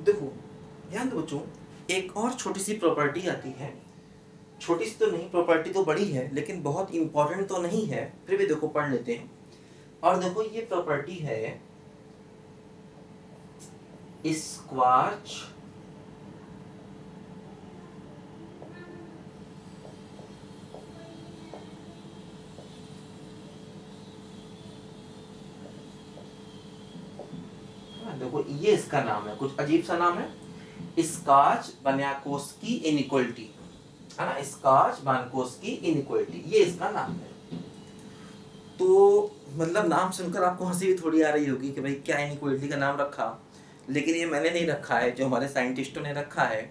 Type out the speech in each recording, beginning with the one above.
देखो ध्यान दो बच्चों, एक और छोटी सी प्रॉपर्टी आती है। छोटी सी तो नहीं, प्रॉपर्टी तो बड़ी है लेकिन बहुत इंपॉर्टेंट तो नहीं है, फिर भी देखो पढ़ लेते हैं। और देखो ये प्रॉपर्टी है स्क्वार्च देखो ये इसका नाम है, कुछ अजीब सा नाम है, स्कार्च-बान्याकोस्की इनइक्वालिटी, है ना, स्कार्च-बान्याकोस्की इनइक्वालिटी, ये इसका नाम है। तो मतलब नाम सुनकर आपको हंसी भी थोड़ी आ रही होगी कि भाई क्या इनइक्वालिटी का नाम रखा, लेकिन ये मैंने नहीं रखा है, जो हमारे साइंटिस्टों ने रखा है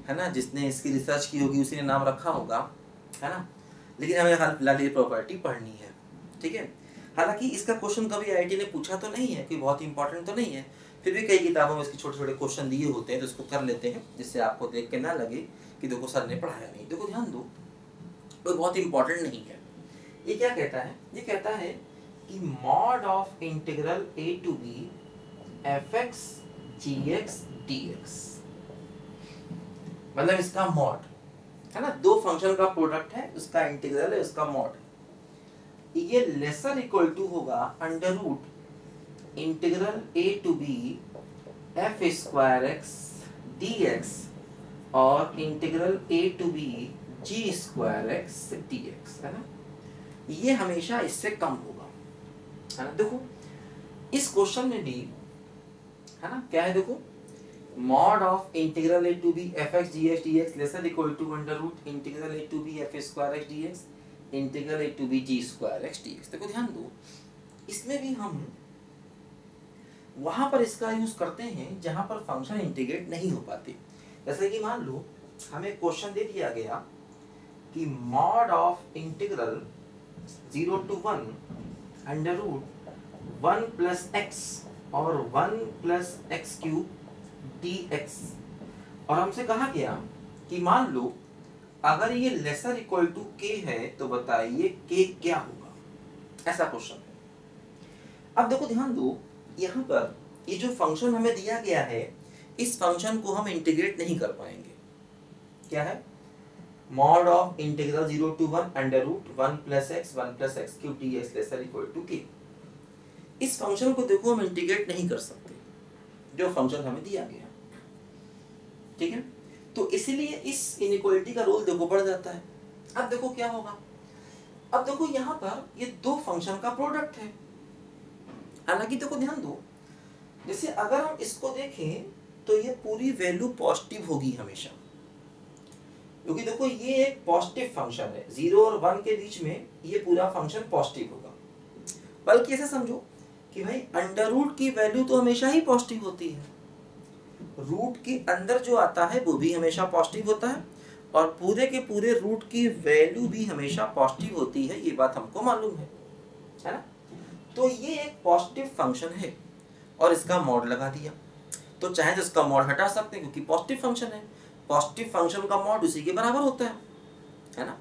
ना, जिसने इसकी रिसर्च की होगी उसी ने नाम रखा होगा, है ना। लेकिन हमें हाल फिलहाल ये प्रॉपर्टी पढ़नी है, ठीक है। हालांकि इसका क्वेश्चन कभी आईआईटी ने पूछा तो नहीं है, कोई बहुत इंपॉर्टेंट तो नहीं है, फिर भी कई किताबों में इसके छोटे छोटे क्वेश्चन दिए होते हैं, तो इसको कर लेते हैं, जिससे आपको देख के ना लगे कि देखो सर ने पढ़ाया नहीं। देखो ध्यान दो, कोई बहुत इंपॉर्टेंट नहीं है। ये क्या कहता है, ये कहता है कि mod of integral a to b fx gx dx, मतलब इसका मॉड है ना, दो फंक्शन का प्रोडक्ट है, उसका इंटीग्रल है, उसका मॉड, ये लेसर इक्वल टू होगा under root integral a to b f square x dx और integral a to b g square x dx, है ना। ये हमेशा इससे कम होगा, है ना। देखो इस क्वेश्चन में भी, है ना, क्या है, देखो mod of integral a to b fx gx dx lesser equal to under root integral a to b f square x dx integral a to b g square x dx। देखो ध्यान दो, इसमें भी हम वहां पर इसका यूज करते हैं जहां पर फंक्शन इंटीग्रेट नहीं हो पाते। जैसे कि मान लो हमें क्वेश्चन दे दिया गया कि mod of integral 0 to 1 under root 1 plus x और 1 प्लस एक्स क्यूब dx, और हमसे कहा गया कि मान लो अगर ये लेसर इक्वल टू k है तो बताइए k क्या होगा, ऐसा क्वेश्चन है। अब देखो ध्यान दो, यहाँ पर ये जो फंक्शन हमें दिया गया है, इस फंक्शन को हम इंटीग्रेट नहीं कर पाएंगे। क्या है, mod of integral 0 to 1 under root 1 plus x cube dx lesser equal to k। इस फंक्शन को देखो हम इंटीग्रेट नहीं कर सकते, जो फंक्शन हमें दिया गया, ठीक है। तो इसीलिए इस इनइक्वालिटी का रोल देखो बढ़ जाता है। अब देखो क्या होगा, अब देखो यहाँ पर ये दो फंक्शन का प्रोडक्ट है। हालांकि देखो ध्यान दो, जैसे अगर हम इसको देखें तो ये पूरी वैल्यू पॉजिटिव होगी हमेशा, क्योंकि देखो ये एक पॉजिटिव फंक्शन है, 0 और 1 के बीच में ये पूरा फंक्शन पॉजिटिव होगा। बल्कि ऐसे समझो कि भाई अंडर रूट की वैल्यू तो हमेशा ही पॉजिटिव होती है, रूट के अंदर जो आता है वो भी हमेशा पॉजिटिव होता है, और पूरे के पूरे रूट की वैल्यू भी हमेशा पॉजिटिव होती है, ये बात हमको मालूम है ना। तो ये एक पॉजिटिव फंक्शन है और इसका मॉड लगा दिया, तो चाहे तो इसका मॉड हटा सकते हैं क्योंकि पॉजिटिव फंक्शन है, पॉजिटिव फंक्शन का मॉड उसी के बराबर होता है ना।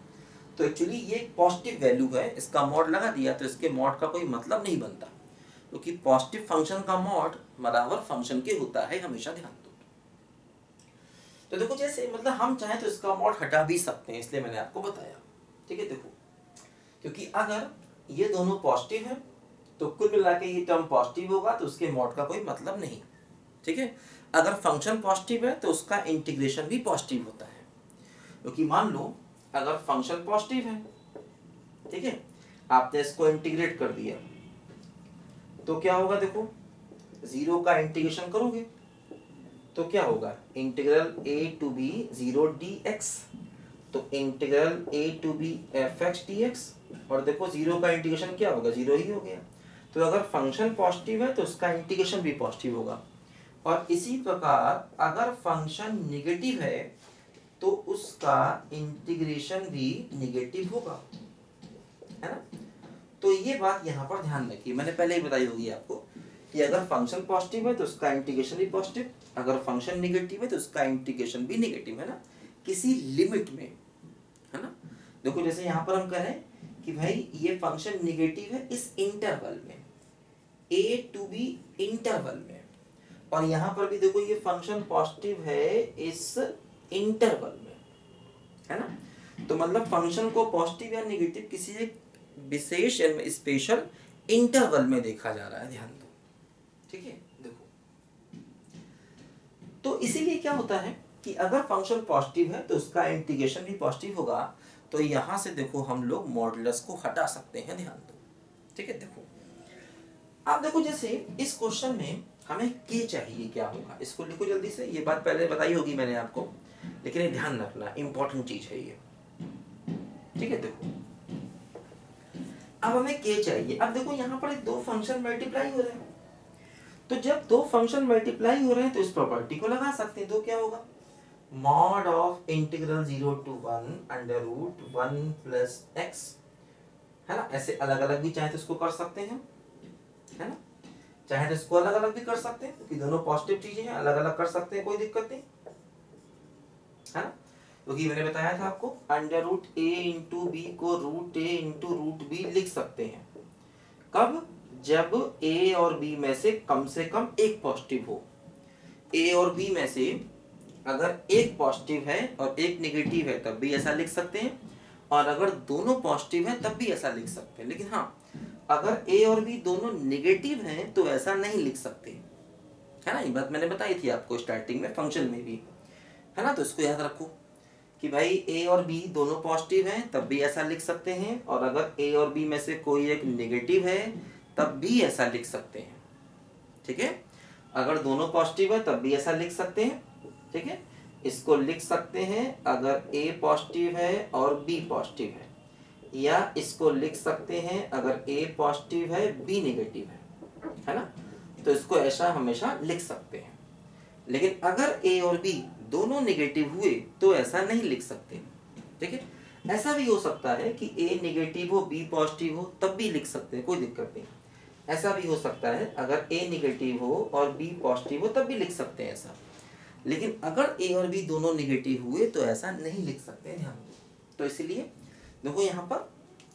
तो एक्चुअली ये एक पॉजिटिव वैल्यू है, इसका मॉड लगा दिया तो इसके मॉड का कोई मतलब नहीं बनता, क्योंकि पॉजिटिव फंक्शन का मॉड बराबर फंक्शन के होता है हमेशा, ध्यान दो। तो देखो जैसे मतलब हम चाहें तो इसका मॉड हटा भी सकते हैं, इसलिए मैंने आपको बताया, ठीक है। देखो क्योंकि अगर ये दोनों पॉजिटिव है तो कुल मिला के ये टर्म पॉजिटिव होगा, तो उसके मॉड का कोई मतलब नहीं, ठीक है। अगर फंक्शन पॉजिटिव है तो उसका इंटीग्रेशन भी पॉजिटिव होता है, क्योंकि मान लो अगर फंक्शन पॉजिटिव है, ठीक है, आपने इसको इंटीग्रेट कर दिया तो क्या होगा, देखो 0 का इंटीग्रेशन करोगे तो क्या होगा, integral a to b 0 dx, तो integral a to b fx dx, और देखो 0 का इंटीग्रेशन क्या होगा, 0 ही हो गया। तो अगर फंक्शन पॉजिटिव है तो उसका इंटीग्रेशन भी पॉजिटिव होगा, और इसी प्रकार अगर फंक्शन नेगेटिव है तो उसका इंटीग्रेशन भी नेगेटिव होगा, है ना। तो ये बात यहाँ पर ध्यान रखिए, मैंने पहले ही बताई होगी आपको कि अगर फंक्शन पॉजिटिव है तो उसका इंटीग्रेशन भी पॉजिटिव, अगर फंक्शन नेगेटिव है तो उसका इंटीग्रेशन भी नेगेटिव, है ना, किसी लिमिट में, है ना। देखो जैसे यहाँ पर हम कह रहे हैं कि भाई ये फंक्शन नेगेटिव है इस इंटरवल में, a to b इंटरवल में, और यहाँ पर भी देखो ये फंक्शन पॉजिटिव है इस इंटरवल में, है ना। तो मतलब फंक्शन को पॉजिटिव या नेगेटिव किसी एक विशेष स्पेशल इंटरवल में देखा जा रहा है, ध्यान दो, ठीक है। देखो तो इसीलिए क्या होता है कि अगर फंक्शन पॉजिटिव है तो उसका इंटीग्रेशन भी पॉजिटिव होगा। तो यहाँ से देखो हम लोग मॉडुलस को हटा सकते हैं, ध्यान दो, ठीक है। देखो आप देखो जैसे इस क्वेश्चन में हमें k चाहिए, क्या होगा इसको लिखो जल्दी से। ये बात पहले बताई होगी मैंने आपको, लेकिन ये ध्यान रखना, इंपॉर्टेंट चीज है ये, ठीक है। देखो अब हमें k चाहिए। अब देखो यहाँ पर दो फंक्शन मल्टीप्लाई हो रहे हैं, तो जब दो फंक्शन मल्टीप्लाई हो रहे हैं तो इस प्रॉपर्टी को लगा सकते हैं। तो क्या होगा, mod of integral 0 to 1 under root 1 plus x, है ना। ऐसे अलग अलग भी चाहे तो इसको कर सकते हैं, है ना, चाहे तो इसको अलग अलग भी कर सकते हैं, क्योंकि दोनों पॉजिटिव चीजें हैं, अलग अलग कर सकते हैं, कोई दिक्कत नहीं, है ना। क्योंकि मैंने बताया था आपको अंडर रूट ए इंटू बी को रूट ए इंटू रूट बी लिख सकते हैं। कब, जब ए और बी में से कम एक पॉजिटिव हो। ए और बी में से अगर एक पॉजिटिव है और एक नेगेटिव है तब भी ऐसा लिख सकते हैं, और अगर दोनों पॉजिटिव हैं तब भी ऐसा लिख सकते हैं। लेकिन हाँ, अगर ए और बी दोनों नेगेटिव हैं तो ऐसा नहीं लिख सकते, है ना। ये बात मैंने बताई थी आपको स्टार्टिंग में, फंक्शन में भी, है ना। तो इसको याद रखो कि भाई ए और बी दोनों पॉजिटिव हैं तब भी ऐसा लिख सकते हैं, और अगर ए और बी में से कोई एक नेगेटिव है तब भी ऐसा लिख सकते हैं, ठीक है। अगर दोनों पॉजिटिव है तब भी ऐसा लिख सकते हैं, ठीक है। इसको लिख सकते हैं अगर ए पॉजिटिव है और बी पॉजिटिव है, या इसको लिख सकते हैं अगर ए पॉजिटिव है बी नेगेटिव है ना। तो इसको ऐसा हमेशा लिख सकते हैं। लेकिन अगर ए और बी दोनों नेगेटिव हुए तो ऐसा नहीं लिख सकते, ठीक है। ऐसा भी हो सकता है कि ए नेगेटिव हो बी पॉजिटिव हो तब भी लिख सकते हैं, कोई दिक्कत नहीं। ऐसा भी हो सकता है अगर ए नेगेटिव हो और बी पॉजिटिव हो तब भी लिख सकते हैं ऐसा। लेकिन अगर ए और बी दोनों नेगेटिव हुए तो ऐसा नहीं लिख सकते हैं, ध्यान दो। तो इसलिए देखो यहाँ पर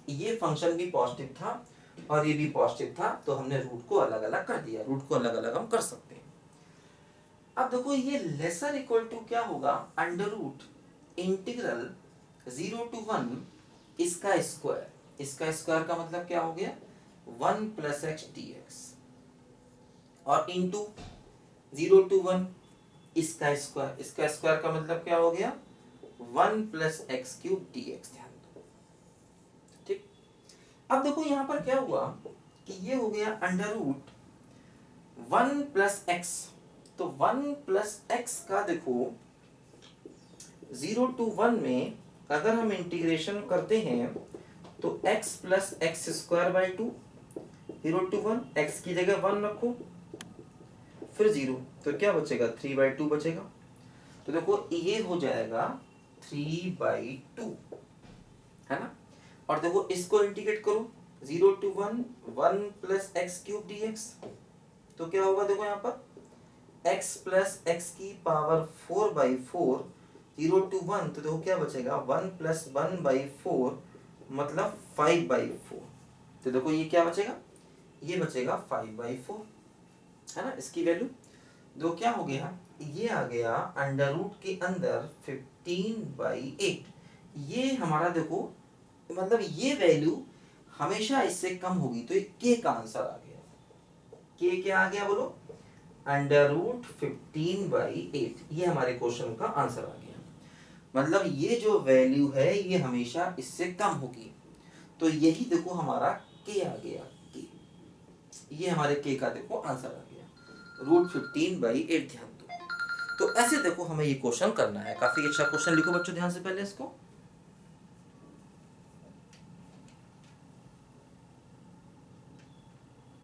ये फंक्शन भी पॉजिटिव था और ये भी पॉजिटिव था, तो हमने रूट को अलग अलग कर दिया। रूट को अलग अलग हम कर सकते हैं। अब देखो ये लेसर इक्वल टू क्या होगा, अंडर रूट इंटीग्रल 0 to 1 इसका स्क्वायर। इसका स्क्वायर का मतलब क्या हो गया, 1 प्लस एक्स dx, और इंटू 0 to 1 इसका स्क्वायर। इसका स्क्वायर का मतलब क्या हो गया, 1 प्लस एक्स क्यूब dx, ध्यान दो, ठीक। अब देखो यहाँ पर क्या हुआ कि ये हो गया अंडर रूट 1 प्लस एक्स। तो 1 प्लस एक्स का देखो 0 to 1 में अगर हम इंटीग्रेशन करते हैं तो x plus x square by 2, 0 to 1 x की जगह 1 रखो फिर 0, तो क्या बचेगा 3/2 बचेगा। तो देखो ये हो जाएगा 3/2, है ना। और देखो इसको इंटीग्रेट करो 0 to 1 1 plus x cube dx, तो क्या होगा देखो यहाँ पर x प्लस एक्स की पावर 4/4, 0 to 1, तो देखो क्या बचेगा 1 प्लस 1/4 मतलब 5/4। तो देखो ये क्या बचेगा, ये बचेगा 5/4, है ना। इसकी वैल्यू दो क्या हो गया, ये आ गया अंडर रूट के अंदर 15/8। ये हमारा देखो मतलब ये वैल्यू हमेशा इससे कम होगी, तो ये k का आंसर आ गया। k क्या आ गया बोलो, अंडर रूट 15/8, ये हमारे क्वेश्चन का आंसर आ गया। मतलब ये जो वैल्यू है ये हमेशा इससे कम होगी, तो यही देखो हमारा k आ गया, k, ये हमारे k का देखो आंसर आ गया, रूट 15/8, ध्यान दो। तो ऐसे देखो हमें ये क्वेश्चन करना है। काफी अच्छा क्वेश्चन, लिखो बच्चों ध्यान से पहले इसको।